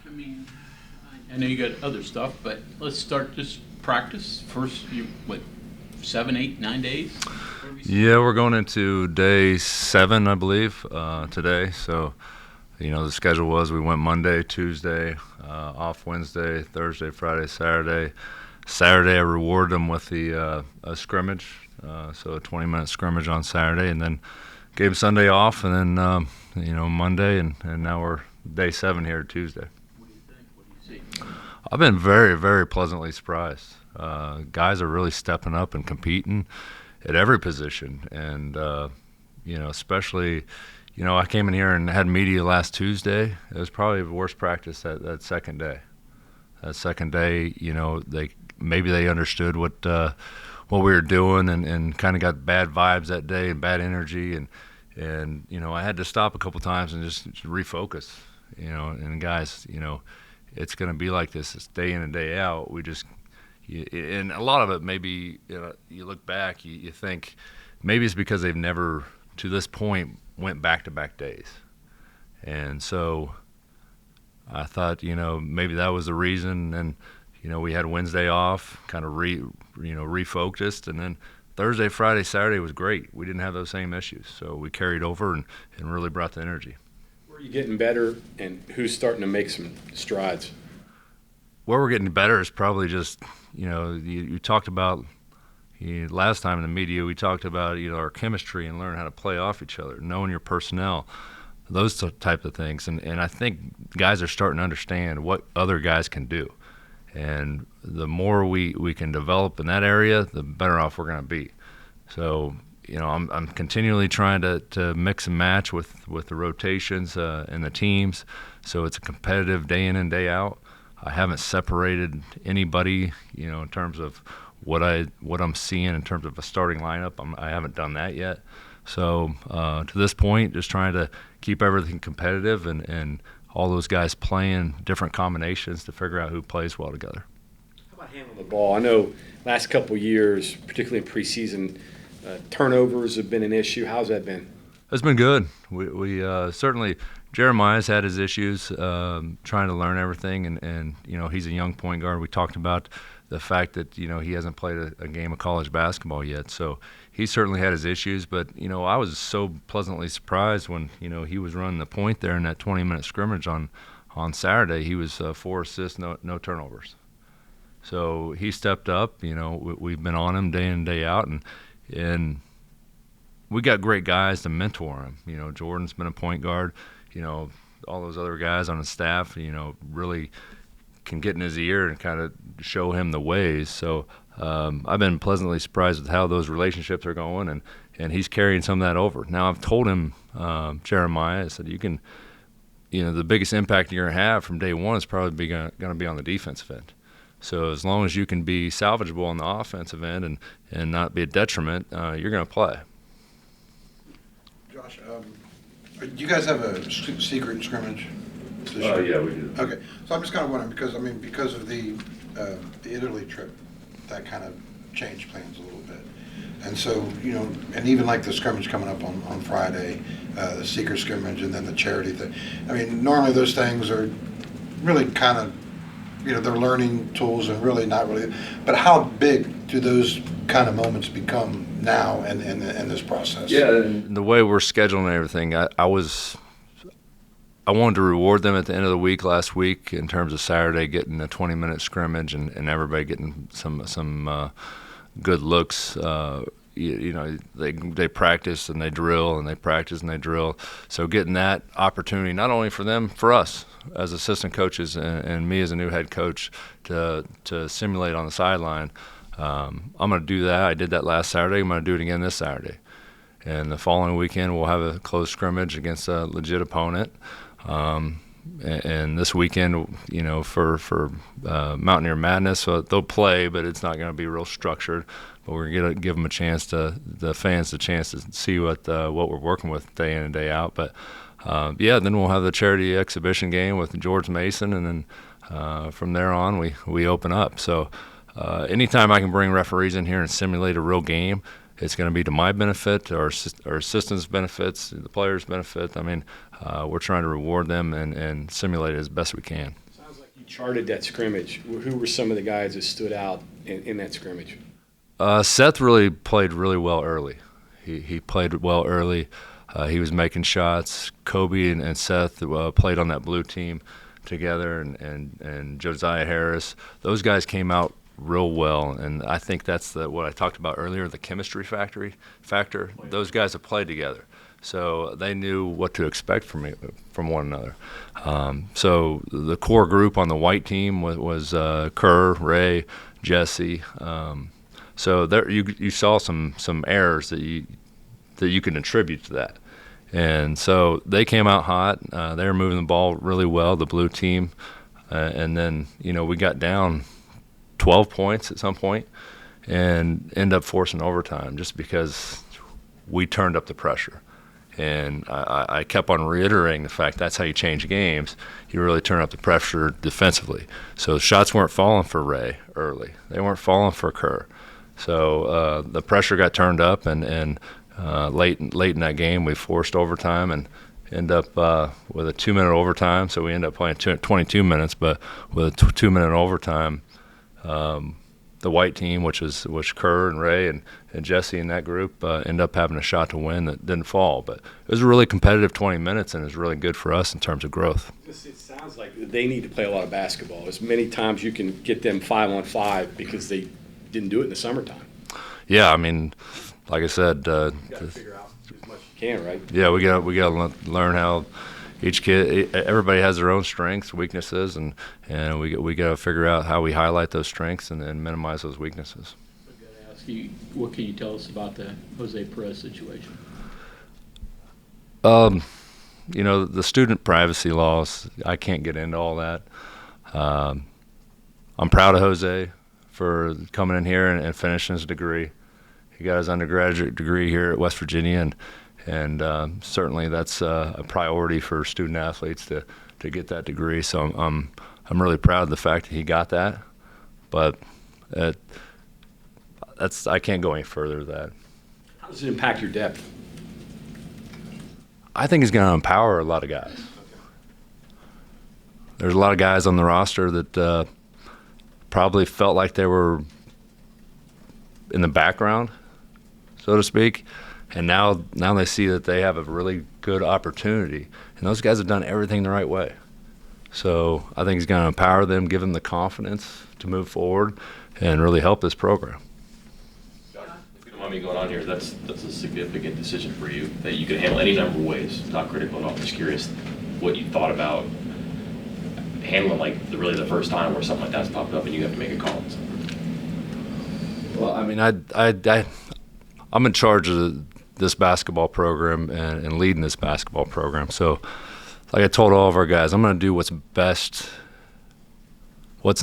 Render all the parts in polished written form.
I mean, I know you got other stuff, but let's start this practice. First, 7, 8, 9 days? Yeah, we're going into day 7, I believe, today. So, the schedule was we went Monday, Tuesday, off Wednesday, Thursday, Friday, Saturday. Saturday, I rewarded them with a scrimmage, so a 20-minute scrimmage on Saturday, and then gave them Sunday off, and then, Monday, and now we're day 7 here Tuesday. What do you think? What do you see? I've been very, very pleasantly surprised. Guys are really stepping up and competing at every position, and especially, I came in here and had media last Tuesday. It was probably the worst practice that second day. That second day, they understood what we were doing, and kind of got bad vibes that day and bad energy, and I had to stop a couple times and just refocus, and guys, it's going to be like this. It's day in and day out. And a lot of it, maybe you look back, you think maybe it's because they've never, to this point, went back-to-back days. And so I thought, maybe that was the reason. And, we had Wednesday off, kind of refocused. And then Thursday, Friday, Saturday was great. We didn't have those same issues. So we carried over and really brought the energy. Where are you getting better, and who's starting to make some strides? Where we're getting better is probably just, you talked about, last time in the media, we talked about, our chemistry and learning how to play off each other, knowing your personnel, those type of things. And I think guys are starting to understand what other guys can do. And the more we can develop in that area, the better off we're going to be. So, I'm continually trying to mix and match with the rotations and the teams. So it's a competitive day in and day out. I haven't separated anybody, in terms of what I'm seeing in terms of a starting lineup. I haven't done that yet. So to this point, just trying to keep everything competitive and all those guys playing different combinations to figure out who plays well together. How about handling the ball? I know last couple of years, particularly in preseason, turnovers have been an issue. How's that been? It's been good. We certainly – Jeremiah's had his issues trying to learn everything, and he's a young point guard. We talked about the fact that, he hasn't played a game of college basketball yet. So he certainly had his issues. But, I was so pleasantly surprised when, he was running the point there in that 20-minute scrimmage on Saturday. He was 4 assists, no turnovers. So he stepped up. We've been on him day in and day out. And we got great guys to mentor him. Jordan's been a point guard. All those other guys on his staff, really can get in his ear and kind of show him the ways. So I've been pleasantly surprised with how those relationships are going, and he's carrying some of that over. Now I've told him, Jeremiah, I said, you can, the biggest impact you're going to have from day one is probably going to be on the defensive end. So as long as you can be salvageable on the offensive end and not be a detriment, you're going to play. Josh, do you guys have a secret scrimmage? Oh, yeah, we do. Okay, so I'm just kind of wondering because of the Italy trip, that kind of changed plans a little bit, and so and even like the scrimmage coming up on Friday, the secret scrimmage, and then the charity thing. I mean, normally those things are really kind of they're learning tools and really not really. But how big do those kind of moments become now in this process? Yeah, and the way we're scheduling everything, I wanted to reward them at the end of the week last week in terms of Saturday getting a 20-minute scrimmage and everybody getting some good looks. They practice and they drill and they practice and they drill. So getting that opportunity not only for them, for us as assistant coaches and me as a new head coach to simulate on the sideline. I'm going to do that. I did that last Saturday. I'm going to do it again this Saturday. And the following weekend, we'll have a close scrimmage against a legit opponent. And this weekend, for Mountaineer Madness, so they'll play, but it's not going to be real structured. But we're going to give them the fans a chance to see what we're working with day in and day out. But then we'll have the charity exhibition game with George Mason, and then from there on, we open up. So anytime I can bring referees in here and simulate a real game, it's going to be to my benefit, our assistants' benefits, the players' benefit. I mean, we're trying to reward them and simulate it as best we can. Sounds like you charted that scrimmage. Who were some of the guys that stood out in that scrimmage? Seth really played really well early. He played well early. He was making shots. Kobe and Seth played on that blue team together, and Josiah Harris. Those guys came out real well, and I think that's what I talked about earlier, the chemistry factor. Those guys have played together, so they knew what to expect from one another. So the core group on the white team was Kerr, Ray, Jesse. So there you saw some errors that you can attribute to that. And so they came out hot. They were moving the ball really well, the blue team. And then, we got down 12 points at some point and end up forcing overtime just because we turned up the pressure. And I kept on reiterating the fact that's how you change games. You really turn up the pressure defensively. So shots weren't falling for Ray early. They weren't falling for Kerr. So the pressure got turned up, and late in that game, we forced overtime and end up with a 2-minute overtime. So we end up playing 22 minutes, but with a 2-minute overtime, the white team, which Kerr and Ray and Jesse in that group, end up having a shot to win that didn't fall. But it was a really competitive 20 minutes, and it was really good for us in terms of growth. It sounds like they need to play a lot of basketball. As many times you can get them 5-on-5 because they didn't do it in the summertime. Yeah, I mean, like I said, You got to figure out as much as you can, right? yeah, we got to learn how each kid, everybody has their own strengths, weaknesses, and we got to figure out how we highlight those strengths and minimize those weaknesses. I've got to ask you, what can you tell us about the Jose Perez situation? The student privacy laws, I can't get into all that. I'm proud of Jose for coming in here and finishing his degree. He got his undergraduate degree here at West Virginia, and certainly that's a priority for student athletes to get that degree. So I'm really proud of the fact that he got that, but I can't go any further with that. How does it impact your depth? I think he's going to empower a lot of guys. There's a lot of guys on the roster that probably felt like they were in the background, so to speak, and now they see that they have a really good opportunity, and those guys have done everything the right way. So I think he's going to empower them, give them the confidence to move forward, and really help this program. If you don't mind me going on here, that's a significant decision for you that you can handle any number of ways. Not critical at all. Just curious what you thought about handling really the first time where something like that's popped up and you have to make a call. Well, I mean, I'm in charge of this basketball program and leading this basketball program. So, like I told all of our guys, I'm going to do what's in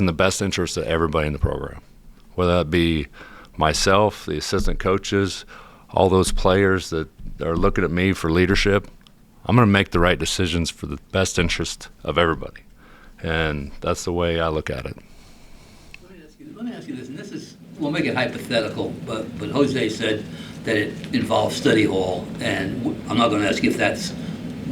the best interest of everybody in the program, whether that be myself, the assistant coaches, all those players that are looking at me for leadership. I'm going to make the right decisions for the best interest of everybody, and that's the way I look at it. Let me ask you this, and we'll make it hypothetical, but Jose said that it involves study hall, and I'm not going to ask you if that's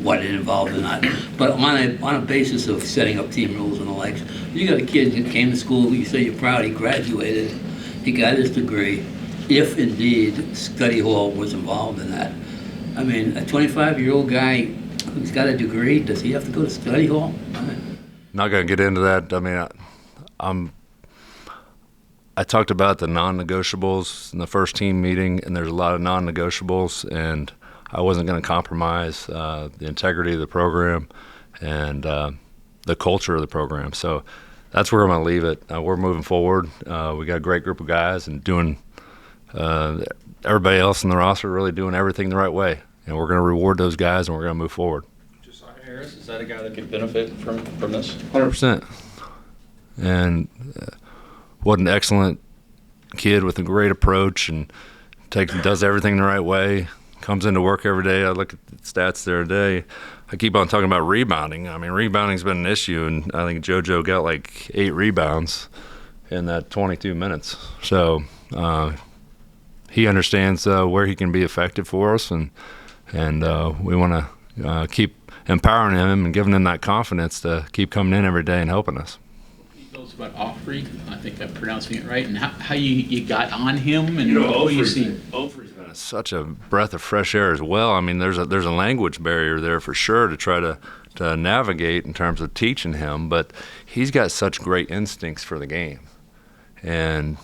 what it involved or not. But on a basis of setting up team rules and the likes, you got a kid who came to school, you say you're proud, he graduated, he got his degree. If indeed study hall was involved in that, I mean, a 25-year-old guy who's got a degree, does he have to go to study hall? Not going to get into that. I mean, I talked about the non-negotiables in the first team meeting, and there's a lot of non-negotiables, and I wasn't going to compromise the integrity of the program and the culture of the program. So that's where I'm going to leave it. We're moving forward. We got a great group of guys and doing everybody else in the roster really doing everything the right way, and we're going to reward those guys, and we're going to move forward. Josiah Harris, is that a guy that could benefit from this? 100%. And what an excellent kid with a great approach and does everything the right way. Comes into work every day. I look at the stats the other day. I keep on talking about rebounding. I mean, rebounding's been an issue, and I think JoJo got like 8 rebounds in that 22 minutes. So he understands where he can be effective for us, and we want to keep empowering him and giving him that confidence to keep coming in every day and helping us. Can you tell us about Offrey? I think I'm pronouncing it right. And how you got on him and what you seen? Ofri's been Such a breath of fresh air as well. I mean, there's a language barrier there for sure to try to navigate in terms of teaching him, but he's got such great instincts for the game. And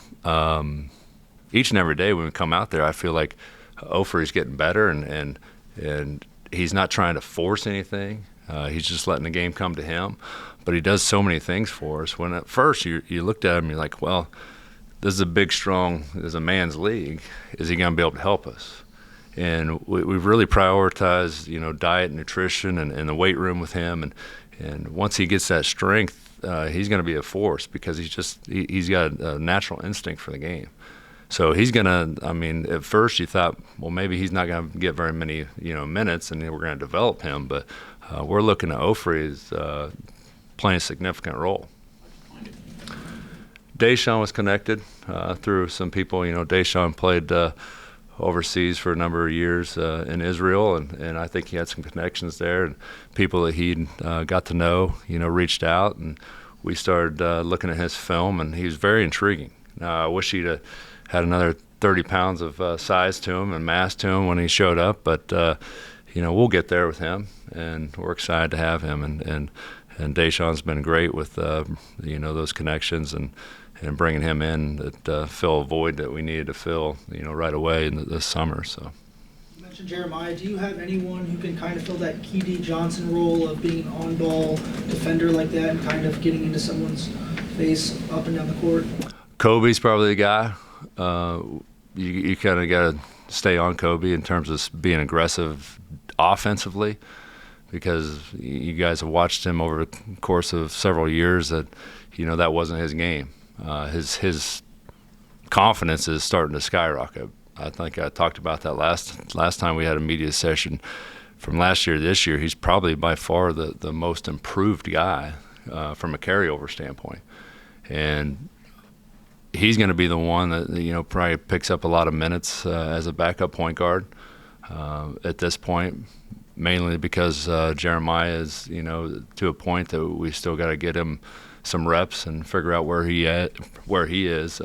each and every day when we come out there, I feel like Ofri's getting better, and he's not trying to force anything. He's just letting the game come to him. But he does so many things for us. When at first you looked at him, you're like, well, this is a big, strong, this is a man's league. Is he going to be able to help us? And we've really prioritized, diet and nutrition and the weight room with him. And once he gets that strength, he's going to be a force because he's got a natural instinct for the game. So he's going to, at first you thought, well, maybe he's not going to get very many, minutes and we're going to develop him. But we're looking at Ofrey as playing a significant role. Deshawn was connected through some people. Deshawn played overseas for a number of years in Israel, and I think he had some connections there. And people that he got to know, reached out, and we started looking at his film, and he was very intriguing. I wish he'd had another 30 pounds of size to him and mass to him when he showed up, but we'll get there with him, and we're excited to have him. And Deshawn's been great with those connections and bringing him in that fill a void that we needed to fill, right away in this summer. So. You mentioned Jeremiah. Do you have anyone who can kind of fill that Keedy Johnson role of being an on-ball defender like that and kind of getting into someone's face up and down the court? Kobe's probably the guy. You kind of got to stay on Kobe in terms of being aggressive offensively, because you guys have watched him over the course of several years that, that wasn't his game. His confidence is starting to skyrocket. I think I talked about that last time we had a media session. From last year to this year, he's probably by far the most improved guy from a carryover standpoint. And he's going to be the one that, probably picks up a lot of minutes as a backup point guard at this point, mainly because Jeremiah is, to a point that we still got to get him some reps and figure out where he is.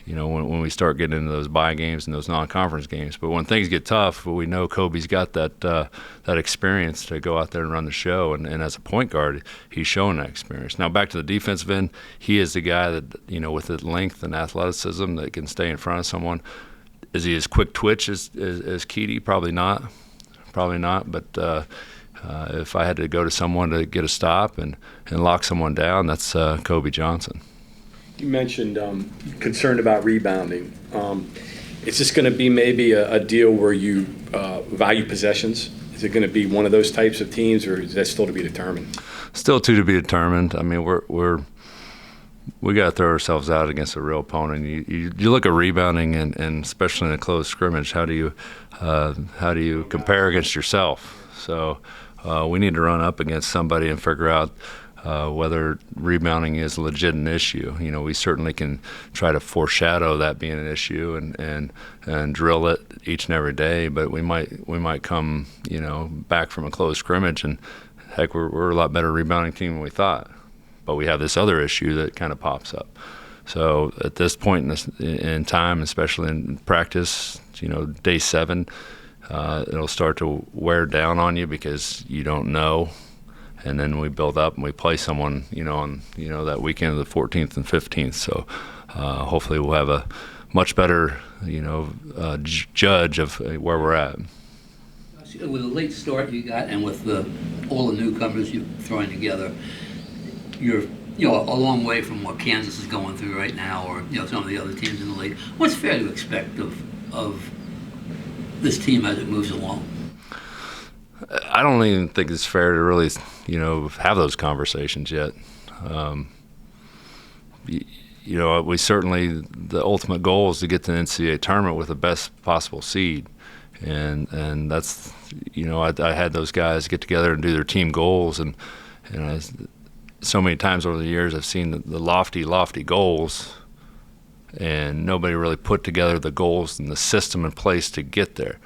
When we start getting into those bye games and those non-conference games. But when things get tough, we know Kobe's got that experience to go out there and run the show. And as a point guard, he's showing that experience. Now back to the defensive end, he is the guy that, with the length and athleticism that can stay in front of someone. Is he as quick twitch as Keedy? Probably not. But if I had to go to someone to get a stop and lock someone down, that's Kobe Johnson. You mentioned concerned about rebounding. Is this going to be maybe a deal where you value possessions? Is it going to be one of those types of teams, or is that still to be determined? Still to be determined. We got to throw ourselves out against a real opponent. You look at rebounding and especially in a close scrimmage. How do you compare against yourself? So we need to run up against somebody and figure out whether rebounding is legit an issue. We certainly can try to foreshadow that being an issue and drill it each and every day, but we might come back from a close scrimmage and heck, we're a lot better rebounding team than we thought, but we have this other issue that kind of pops up. So at this point in time, especially in practice, day 7, it'll start to wear down on you because you don't know. And then we build up and we play someone, on that weekend of the 14th and 15th. So hopefully we'll have a much better, judge of where we're at. With the late start you got and with all the newcomers you're throwing together, you're a long way from what Kansas is going through right now, or some of the other teams in the league. What's fair to expect of this team as it moves along? I don't even think it's fair to really, have those conversations yet. We certainly, the ultimate goal is to get to the NCAA tournament with the best possible seed. And that's, I had those guys get together and do their team goals. And so many times over the years I've seen the lofty goals, and nobody really put together the goals and the system in place to get there.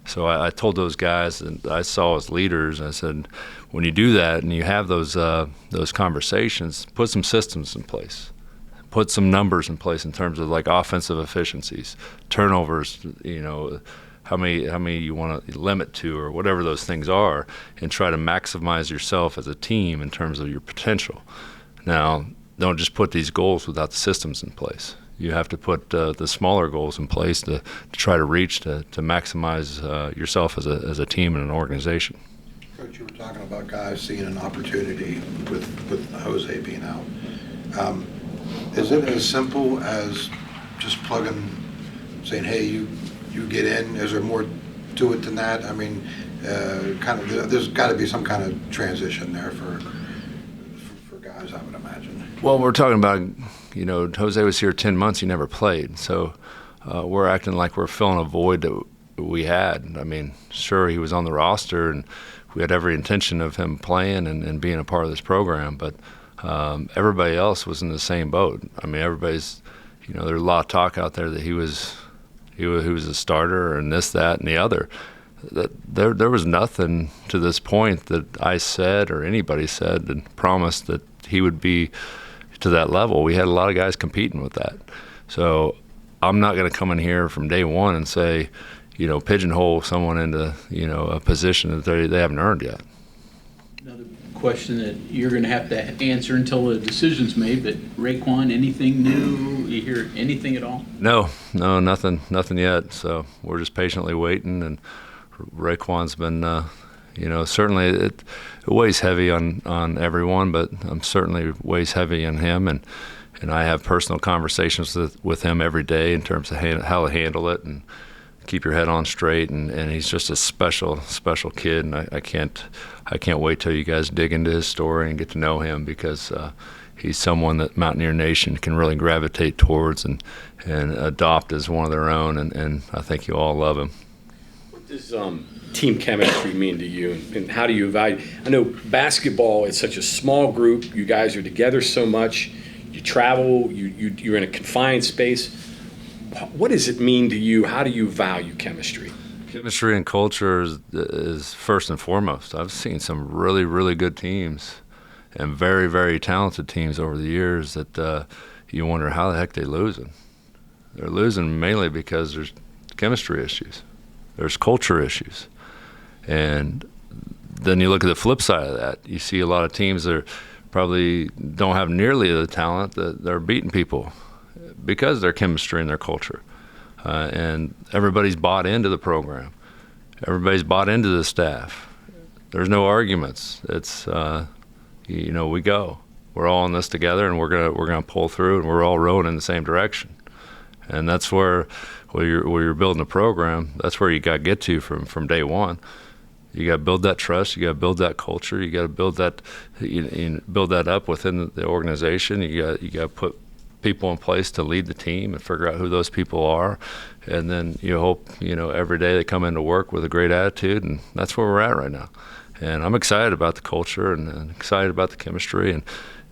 So I told those guys, and I saw as leaders, I said, when you do that and you have those conversations, put some systems in place. Put some numbers in place in terms of like offensive efficiencies, turnovers, how many you want to limit to or whatever those things are, and try to maximize yourself as a team in terms of your potential. Now, don't just put these goals without the systems in place. You have to put the smaller goals in place to try to reach, to maximize yourself as a team and an organization. Coach, you were talking about guys seeing an opportunity with Jose being out. Is it as simple as just plugging, saying, hey, you get in? Is there more to it than that? I mean, there's got to be some kind of transition there for guys, I would imagine. Well, we're talking about, Jose was here 10 months, he never played. So we're acting like we're filling a void that we had. I mean, sure, he was on the roster, and we had every intention of him playing and being a part of this program, but everybody else was in the same boat. I mean, everybody's, there's a lot of talk out there that he was a starter and this, that, and the other. That there was nothing to this point that I said or anybody said and promised that he would be to that level. We had a lot of guys competing with that. So I'm not going to come in here from day one and say, pigeonhole someone into, a position that they haven't earned yet. Another question that you're going to have to answer until the decision's made, but Raekwon, anything new? You hear anything at all? No, nothing yet. So we're just patiently waiting, and Raekwon's been, certainly it weighs heavy on everyone, but certainly weighs heavy on him, and I have personal conversations with him every day in terms of how to handle it and keep your head on straight, and he's just a special kid, and I can't wait till you guys dig into his story and get to know him, because he's someone that Mountaineer Nation can really gravitate towards and adopt as one of their own, and I think you all love him. What does team chemistry mean to you, and how do you evaluate? I know basketball is such a small group. You guys are together so much. You travel. You're in a confined space. What does it mean to you? How do you value chemistry? Chemistry and culture is first and foremost. I've seen some really, really good teams and very, very talented teams over the years that you wonder how the heck they're losing. They're losing mainly because there's chemistry issues. There's culture issues. And then you look at the flip side of that. You see a lot of teams that probably don't have nearly the talent that they're beating people because of their chemistry and their culture. And everybody's bought into the program. Everybody's bought into the staff. There's no arguments. It's, we go. We're all in this together, and we're gonna pull through, and we're all rowing in the same direction. And that's where you're building a program, that's where you got to get to from day one. You got to build that trust. You got to build that culture. You got to build that, build that up within the organization. You got to put people in place to lead the team and figure out who those people are, and then you hope every day they come into work with a great attitude, and that's where we're at right now. And I'm excited about the culture and excited about the chemistry,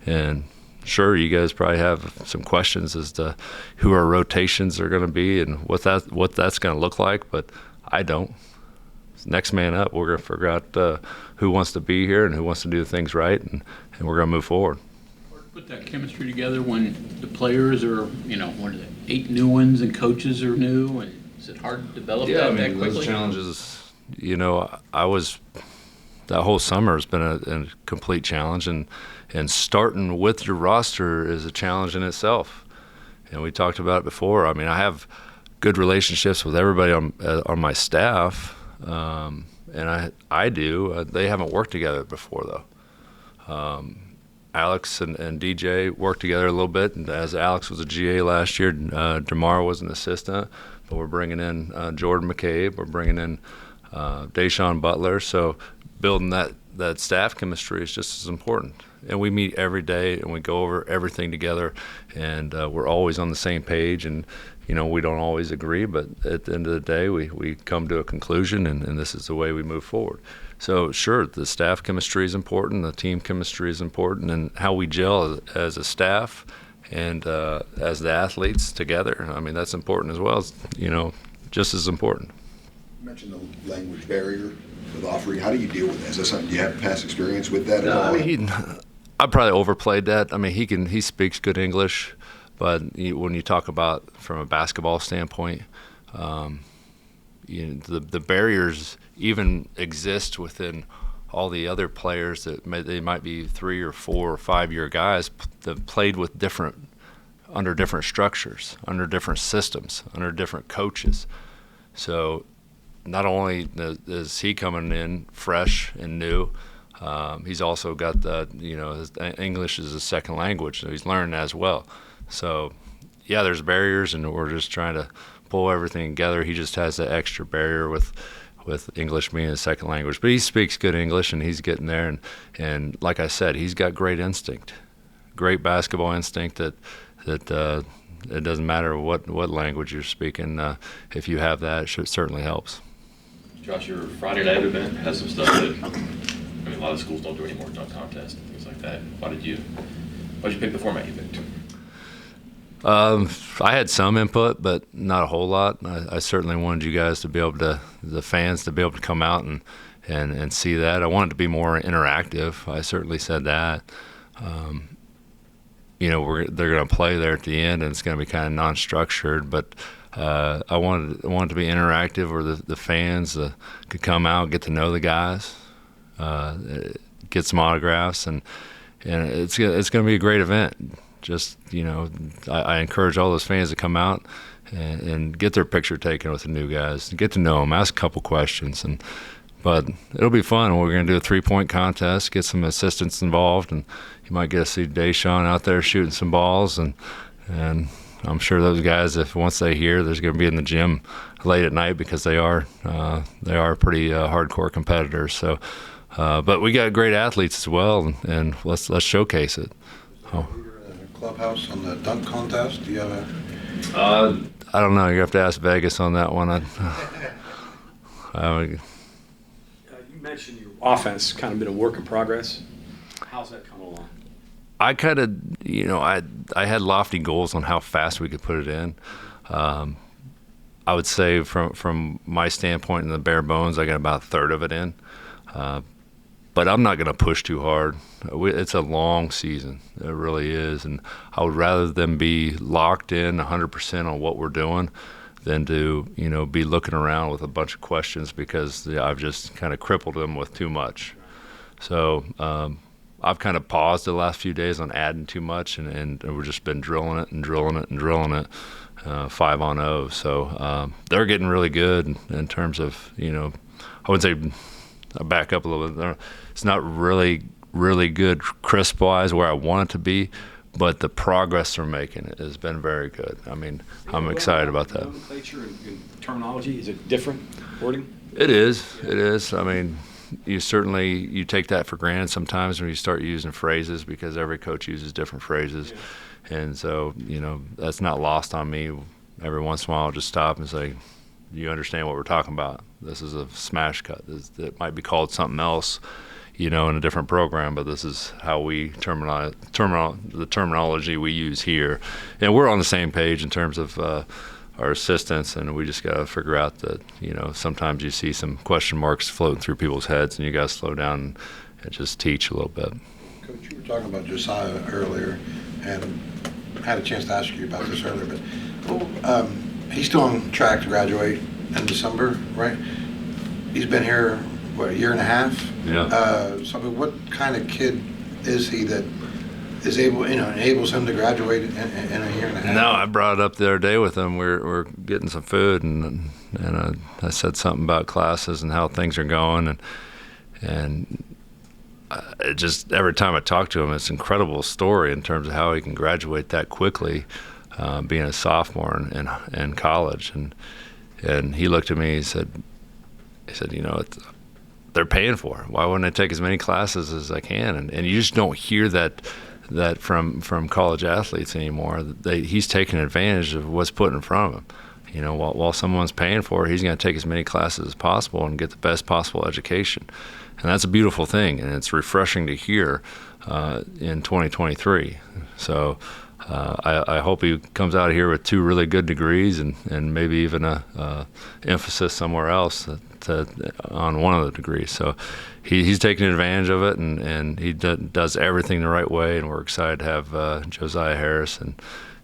and sure, you guys probably have some questions as to who our rotations are going to be and what that's going to look like, but I don't. Next man up, we're going to figure out who wants to be here and who wants to do things right, and we're going to move forward. Put that chemistry together when the players are, what are they, 8 new ones and coaches are new, and is it hard to develop that quickly? Those challenges, that whole summer has been a complete challenge, and starting with your roster is a challenge in itself. And we talked about it before. I mean, I have good relationships with everybody on my staff, and I do. They haven't worked together before, though. Alex and DJ worked together a little bit, and as Alex was a GA last year, DeMar was an assistant, but we're bringing in Jordan McCabe, we're bringing in Deshawn Butler, so building that staff chemistry is just as important. And we meet every day, and we go over everything together, and we're always on the same page, and we don't always agree, but at the end of the day, we come to a conclusion, and this is the way we move forward. So sure, the staff chemistry is important, the team chemistry is important, and how we gel as a staff and as the athletes together. I mean, that's important as well, just as important. You mentioned the language barrier with offering. How do you deal with that? Is that something, do you have past experience with that at all? I probably overplayed that. I mean, he speaks good English, but when you talk about from a basketball standpoint, the barriers even exist within all the other players that they might be 3 or 4 or 5 year guys that played with under different structures, under different systems, under different coaches. So not only is he coming in fresh and new, he's also got his English is a second language, so he's learned as well. So yeah, there's barriers, and we're just trying to pull everything together. He just has that extra barrier with English being his second language. But he speaks good English, and he's getting there. And like I said, he's got great instinct, great basketball instinct that it doesn't matter what language you're speaking. If you have that, it certainly helps. Josh, your Friday night event has some stuff that a lot of schools don't do anymore, dunk contest and things like that. Why'd you pick the format you picked? I had some input, but not a whole lot. I certainly wanted you guys to be able to, the fans, to be able to come out and see that. I wanted it to be more interactive. I certainly said that. They're going to play there at the end, and it's going to be kind of non-structured. But I wanted it to be interactive, where the fans could come out, get to know the guys, get some autographs, and it's going to be a great event. Just, I encourage all those fans to come out and get their picture taken with the new guys, get to know them, ask a couple questions, but it'll be fun. We're going to do a 3-point contest, get some assistants involved, and you might get to see Deshawn out there shooting some balls, and I'm sure those guys, once they hear there's going to be in the gym late at night, because they are pretty hardcore competitors. So, but we got great athletes as well, and let's showcase it. Clubhouse on the dunk contest? Do you have a? I don't know. You have to ask Vegas on that one. You mentioned your offense kind of been a work in progress. How's that coming along? I kind of, I had lofty goals on how fast we could put it in. I would say from my standpoint, in the bare bones, I got about a third of it in. But I'm not going to push too hard. It's a long season. It really is. And I would rather them be locked in 100% on what we're doing than to, be looking around with a bunch of questions, because I've just kind of crippled them with too much. So I've kind of paused the last few days on adding too much, and we've just been drilling it 5 on 0. So they're getting really good in terms of, I wouldn't say, I'll back up a little bit. It's not really good crisp-wise where I want it to be, but the progress they're making has been very good. I mean, I'm excited about that. Nomenclature and terminology, is it different wording? It is. I mean, you take that for granted sometimes when you start using phrases, because every coach uses different phrases. Yeah. And so, that's not lost on me. Every once in a while, I'll just stop and say, you understand what we're talking about? This is a smash cut. It might be called something else, in a different program, but this is how we the terminology we use here. And we're on the same page in terms of our assistants, and we just got to figure out that, sometimes you see some question marks floating through people's heads, and you got to slow down and just teach a little bit. Coach, you were talking about Josiah earlier, and I had a chance to ask you about this earlier, but he's still on track to graduate in December, right? He's been here, a year and a half? Yeah. So, what kind of kid is he that is enables him to graduate in a year and a half? No, I brought it up the other day with him. We're getting some food, and I said something about classes and how things are going, and it just, every time I talk to him, it's an incredible story in terms of how he can graduate that quickly, being a sophomore in college. And he looked at me, he said, they're paying for it. Why wouldn't I take as many classes as I can? And you just don't hear that from college athletes anymore. He's taking advantage of what's put in front of him. While someone's paying for it, he's going to take as many classes as possible and get the best possible education. And that's a beautiful thing, and it's refreshing to hear in 2023. So I hope he comes out of here with 2 really good degrees and maybe even a emphasis somewhere else on one of the degrees. So he's taking advantage of it, and he does everything the right way, and we're excited to have Josiah Harris,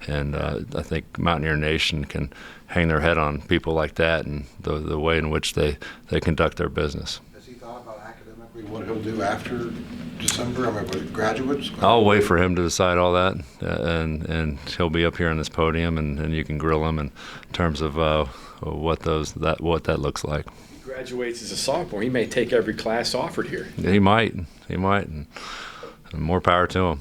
and I think Mountaineer Nation can hang their head on people like that and the way in which they conduct their business. Has he thought about academically what he'll do after December? I mean, with graduates? I'll wait for him to decide all that, and he'll be up here on this podium, and you can grill him in terms of what that looks like. He graduates as a sophomore. He may take every class offered here. He might, and more power to him.